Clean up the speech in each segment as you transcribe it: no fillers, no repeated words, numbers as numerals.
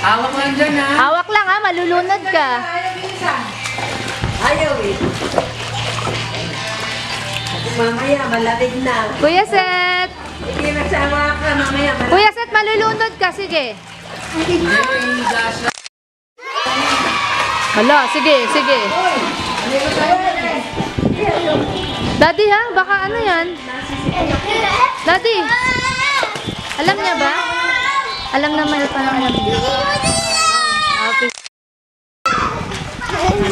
Hawak lang dyan, ha? Hawak lang ha, malulunod ka. Ayaw eh. Mamaya, malamig na. Kuya Seth! Sige, magsawa ka. Mamaya, malamig. Kuya Seth, malulunod ka. Sige. Hala, sige, sige. Daddy ha, baka ano yan? Daddy, alam niya ba? Alam naman, parang alam niya. Happy.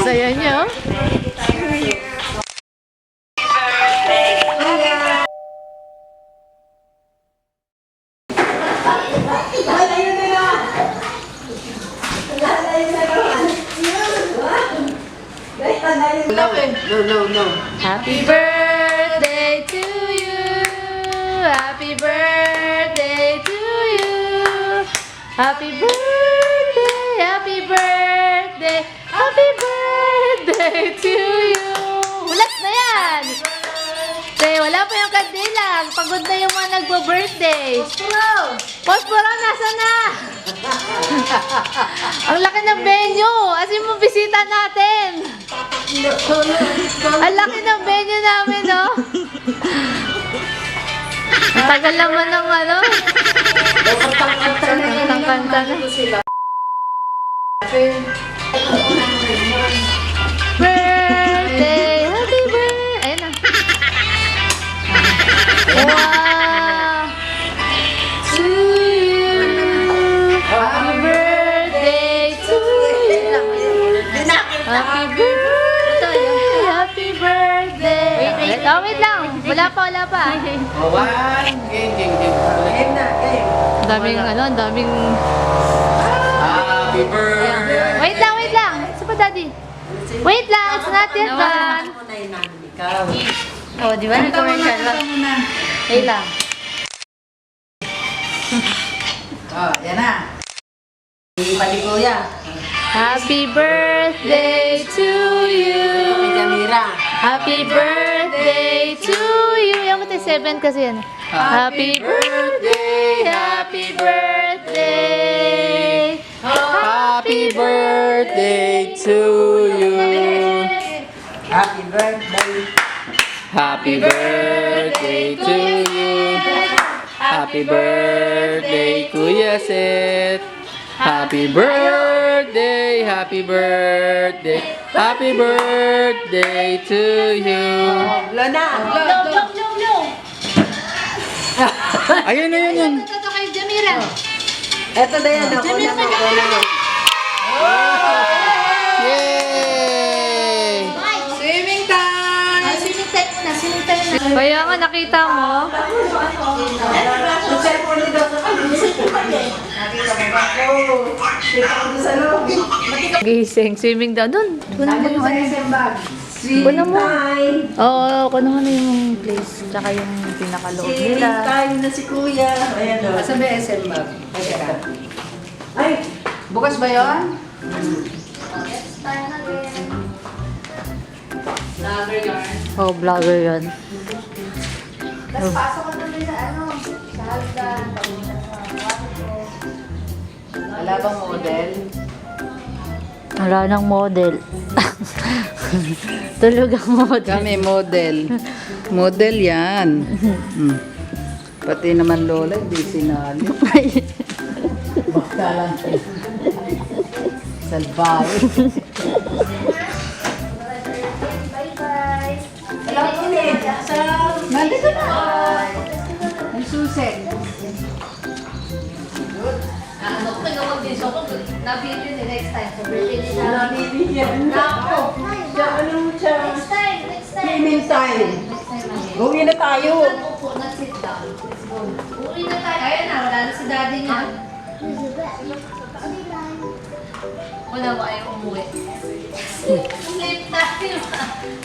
Saya niya, oh. No. Happy birthday to you. Happy birthday to you. Happy birthday, happy birthday, happy birthday to you. Ulat na yan. Say, wala pa yung kandilang. Pagod na yung mga nagbo-birthday. Posporo, nasa na? Ang laki ng venue. Asin mo bisita natin. Ang laki ng venue namin, no? Ang tagal naman ng ano. Ang kanta na. Birthday, happy birthday. Ayun na. Wow. To you. Happy birthday to you. Happy birthday. Happy birthday. Wait lang. Wala pa. One. Game. Game na, game. Ang daming ang daming... Happy birthday. Wait lang. Isa pa, Daddy. Wait lang, it's not yet done. Ako na yung namin ikaw. Oh, di ba? Nag-commercial lang. Wait lang. Yan na. Ipali kuya. Happy birthday to you. Kay Jamira. Happy birthday to you. Yung mati 7 kasi yan. Happy birthday, happy birthday. Happy birthday to you. Happy birthday. Happy birthday to you. Happy birthday, Kuya Seth. Happy birthday, happy birthday, happy birthday to you. Lona. Ayun na yun. Ito kay Jamira. Eto na yan. Jamira pa Yay! Swimming time muna. Kaya nga nakita mo. Gising, swimming daw. Doon. Kunan mo yung ano. Kunan mo. Oo, kunan mo na yung place. Tsaka yung pinakaloob nila. Tayo na si kuya. Ayan o. Sa BSM bag. Ay, Bukas ba yun? Oh, vlogger yun. Tapos pasok ko naman sa ano, sa hagdan. Wala bang model? Wala nang model. Tulog ang model. Kami model. Model yan. Pati naman lola, hindi sinali. Basta lang. Salbahe. Nandito na. Ang susek. Ano ko nagawag din so ko na-video ni next time sa birthday ni nabibigyan. Nako. Ano mo siya? Next time. Swimming time. Uwi na tayo. Upo na sit down. Let's go. Uwi na tayo. Ayan na, wala na si daddy niya. Wala ba kayong umuwi? Sleep time.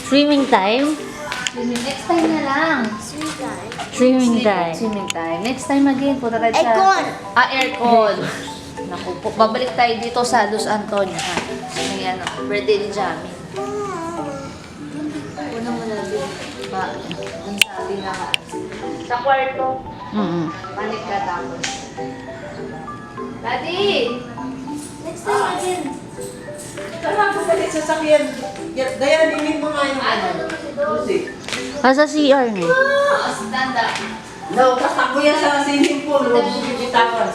Swimming time? Next time na lang. Swimming time. Next time again, punta tayo sa... Aircon. Naku po. Babalik tayo dito sa Los Antonio, ha? Ayan, birthday ni Jamie. Una mo na din. Ang sabi na ka. Sa kwarto. Panik ka tapos. Daddy! Next time again. Kailangan ko galit sa sakyan. Dayan, hindi mo nga yung Ano naman si Dos? music. Sa CR ni. Stand up. No, kasako yan sa swimming pool. Huwag mo bibitawan.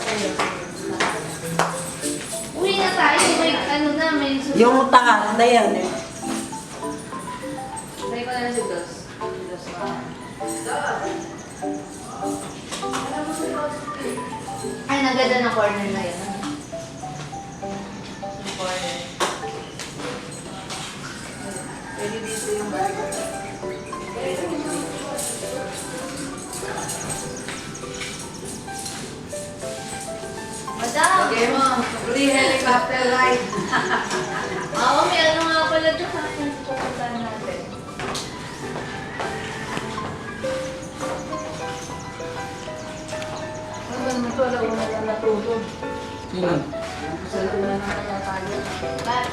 Uwi na tayo. May ano na, may susunod. Yung taas na yan eh. Try ko na lang si Dos. Ay, naganda ng corner na yun. Yung corner. Pwede dito yung burger. Madam! Okay mo, free helicopter ride. Oo, may ano nga pala dyan. Yung pupuntahan natin. Ano ba naman ito? Alauna lang natulog. Sino? Sa alauna na tayo. But,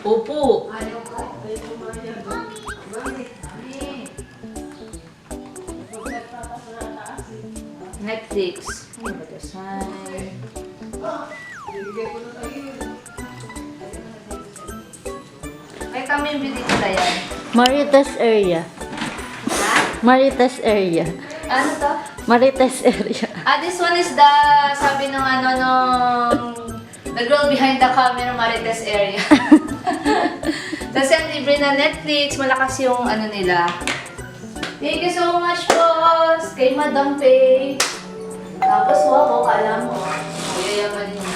Upo. Netflix. Ano ba ito? Sign. Ay, kami yung binigla yan. Marites area. Ha? Marites area. Ano to? Marites area. This one is the, sabi ng ano, nung, the girl behind the camera, Marites area. Tapos yung libre na Netflix, malakas yung ano nila. Thank you so much, boss! Kay Madam Pay. Tapos, wow, kala mo. Mayayaman din na.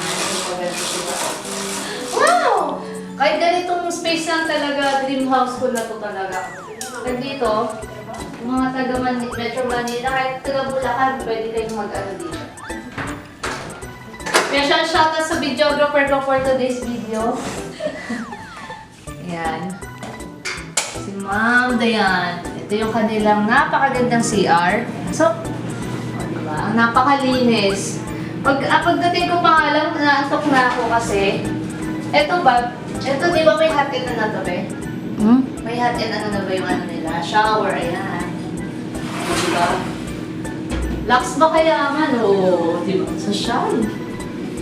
Wow! Kahit ganitong space lang talaga, dream house ko na to talaga. Nandito, yung mga taga Metro Manila, kahit taga Bulacan, pwede kayong mag-ano dito. Special shoutout sa videographer ko for today's video. Yan. Si Ma'am Dayan. Ito yung kanilang napakagandang CR. So, diba? Ang napakalinis. Pagdating ko pa nga lang, naantok na ako kasi. Ito ba? Ito, di ba may hot-in na to, be? Hmm? May hot-in ano na ba yung ano nila? Shower, ayan. Diba? Lux ba kaya man? Oo, diba? Social.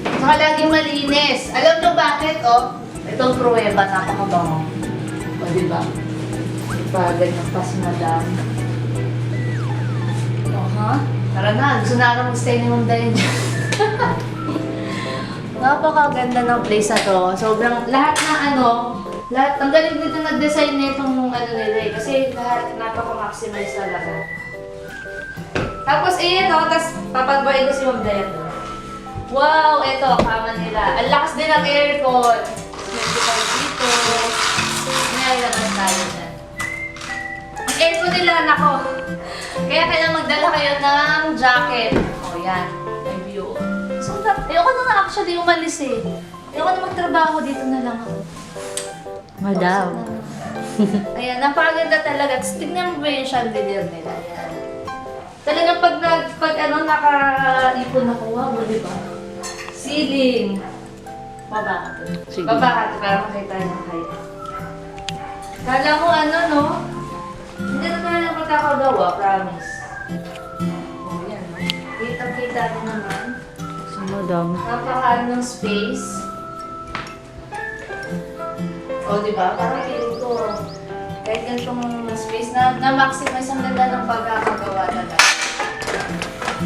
Saka laging malinis. Alam nyo bakit, oh? Itong pruweba, napakabango. O, diba? Diba, ganyan pa si Madam. Tara na, gusto na ako mag-stay ni Ma'am Dayan dyan. Napakaganda ng place na to. Sobrang, lahat na ano, lahat, ang galing dito nag-design nitong ano nila eh. Kasi lahat napaka-maximize talaga. Tapos, ayan o, tapos papagbayin ko si Ma'am Dayan. Wow, eto, kama nila. Ang lakas din ng aircon. pwede kayo dito. Nilalabas tayo dyan. Ang aircon nila, nako. Kaya kailangan magdala kayo ng jacket. O, yan. May view. So, ayoko na nga actually umalis eh. Ayoko na magtrabaho, dito na lang ako. Madam. Ayan, napakaganda talaga. Tapos tignan mo ba yung chandelier nila? Ayan. Talagang pag nakaipon ako, wow, di ba? Ceiling. Baba ka to. Sige. Baba ka to para makita yung height. Kala mo no? Hindi na tayo na magkakagawa, promise. Oh, yan. Kita-kita din naman. Si Madam. Napakaano ng space. O, di ba? Parang feeling ko, kahit ganitong space na-maximize ang ganda ng pagkakagawa talaga.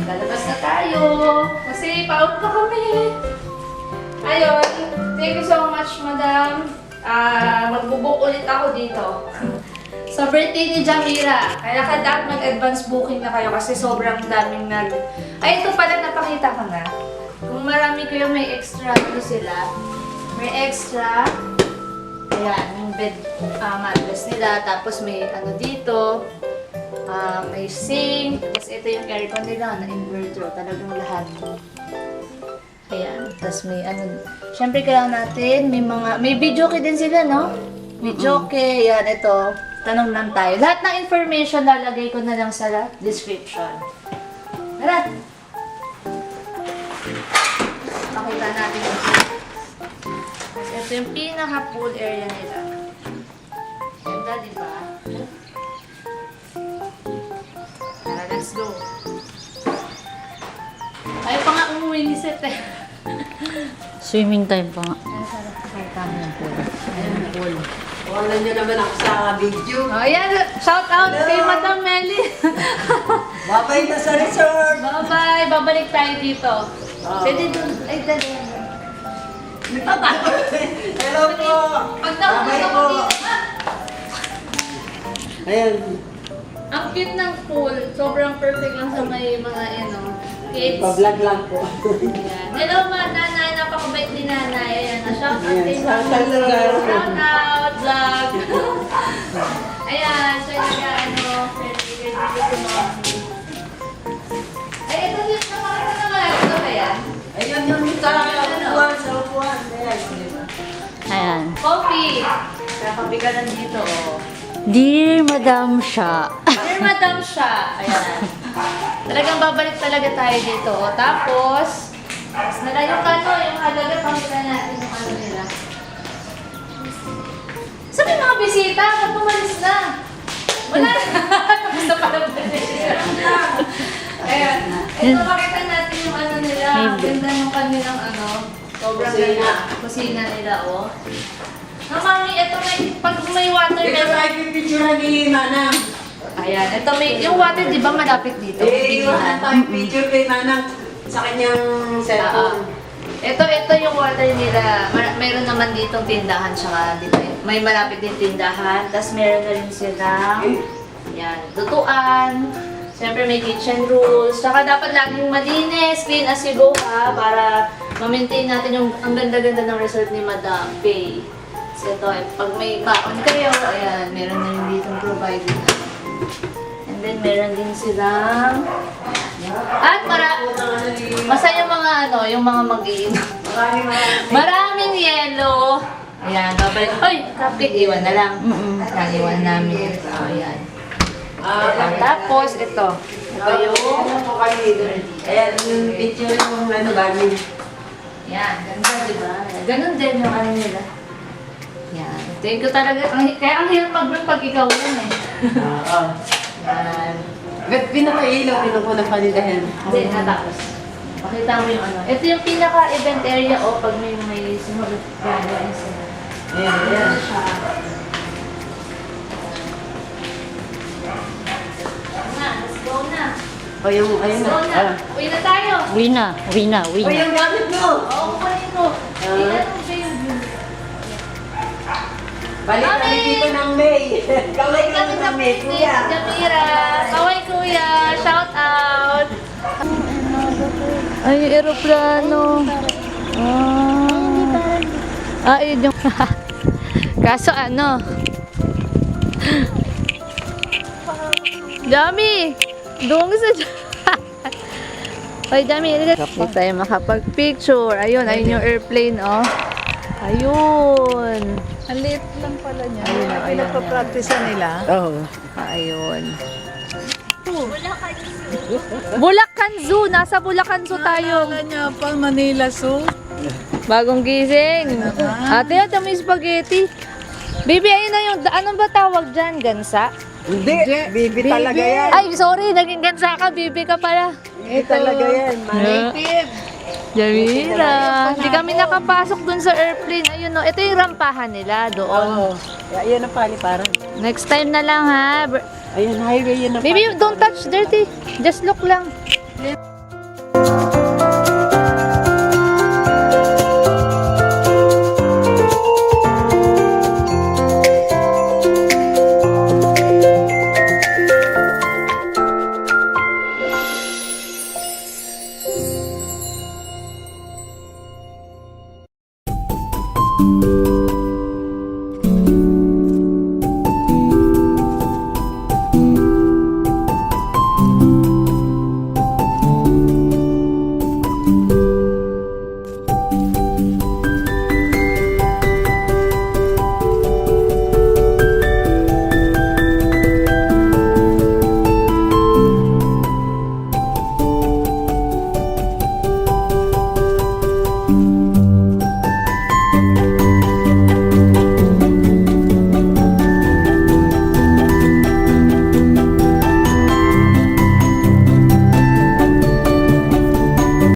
Lalabas na tayo! Kasi paut na kami! Ayun, thank you so much, Madam. Magbubook ulit ako dito. Sa birthday ni Jamira. Kaya ka dapat mag-advance booking na kayo kasi sobrang daming Ay, ito pala, napakita ko na. Kung marami kayo, may extra dito sila. May extra. Ayan, yung bed mattress nila. Tapos may ano dito. May sink. Tapos ito yung aircon nila na inverter. Talagang lahat. Ayan. Tapos may ano. Siyempre kailangan natin. May videoke din sila, no? Videoke. Ayan, ito. Tanong lang tayo. Lahat ng information lalagay ko na lang sa description. Tara! Pakita natin yung ito yung pinaka-pool area nila. Ganda, di ba? Tara, let's go. Ayaw pa nga umuwi ni Seth eh. Swimming time pa nga. Ayan, sarap. Pakita mo yung pool. Ayan yung pool. Wala niyo naman ako sa video. Oh, ayan. Shout out kay Madam Melly. Babay na sa resort. Bye-bye. Babalik tayo dito. Pwede dun. Ay, dali. Hello po. Pag nakuha Babay ko po. dito. Ayan. Ang cute ng pool. Sobrang perfect lang sa may mga kids. Pa-vlog lang po. Ayan. Hello mga nanay. Napakabait ni nanay. Ayan. Shout out Ayan, kay shout Mama. out. Shout out. Vlog. Ayan. So yung friendly to mommy. Ay, ito yung nakakita naman. Ito ba yan? Ayun yung sa upuan. Sa upuan. Ayan. Ayan. Coffee. Kakapi ka lang dito. Oh. Dear Madam Sha. Dear Madam siya. Ayan. Talagang babalik talaga tayo dito. O, tapos nala yung yung halaga, pangkita natin yung ano nila. Sabi mga bisita, ba't pumalis na? Wala na. Gusto pa lang Ayan. Ito, makita natin yung ano nila. Ang ganda ng kanilang sobrang ganda. Kusina nila, oh. Mami, ito pag may water Dito meron. tayo pipicture ni Manang. Ayan, ito yung water, di ba malapit dito? Yung tayo picture kay Manang sa kanyang cellphone. Ito yung water nila. Meron naman ditong tindahan, tsaka dito. May malapit din tindahan. Tapos meron na rin silang lutuan. Siyempre may kitchen rules. Tsaka dapat laging malinis, clean as you go ha, para ma-maintain natin yung ang ganda-ganda ng resort ni Madam Faye. So ito, pag may baon kayo, ayan, meron na rin ditong provided. And then meron din silang at masaya yung mga yung mga mag-iinom. Maraming yelo. Ayan, babalik. Hoy, cupcake, iwan na lang. Yan, iwan namin. So, ayan. Tapos, ito. Ito yung... Ayan, yung picture yung banin. Yan, ganda, di ba? Ganun din yung ano nila. Yan. Thank you talaga. Kaya ang hirap mag-vlog pag ikaw yan eh. Oo. Yan. Ba't pinakailaw, pinukunan pa nila yan? Hindi, natapos. Pakita mo yung ano. Ito yung pinaka-event area o pag may sumunod gano'n sila. Ayan, ayan. Ano siya? Na, let's go na. O yung, ayun Let's go na. na. Uwi na tayo. Uwi na. O yung gamit mo! Oo, kunin ko. Ilan mo ba yung Balik kami dito ng May. Kaway kami ng May, kuya. Jamira. Kaway kuya. Shout out. Ay, aeroplano. Ah. Ah, yun yung... Kaso ano? Dami! Doon sa... Ay, dami. Hindi tayo makapag-picture. Ayun, ayun yung airplane, oh. Ayun. Ang liit lang pala niya. Ayun, ayun. Pinagpa-practice nila. Oo. Ayun. Bulacan Zoo. Nasa Bulacan Zoo tayo. Akala niya pa Manila Zoo. Bagong gising. Ate, ate mo yung spaghetti. Baby, ayun na yung... Anong ba tawag dyan? Gansa? Hindi, bibi talaga yan. Ay, sorry. Naging gansa ka. Bibi ka pala. Bibi talaga yan. Native. Jamira. Hindi kami nakapasok dun sa airplane. Ayun, no. Ito yung rampahan nila doon. Oo. Ayan ang paliparan. Next time na lang, ha? Ayan, highway yan ang Baby, don't touch dirty. Just look lang.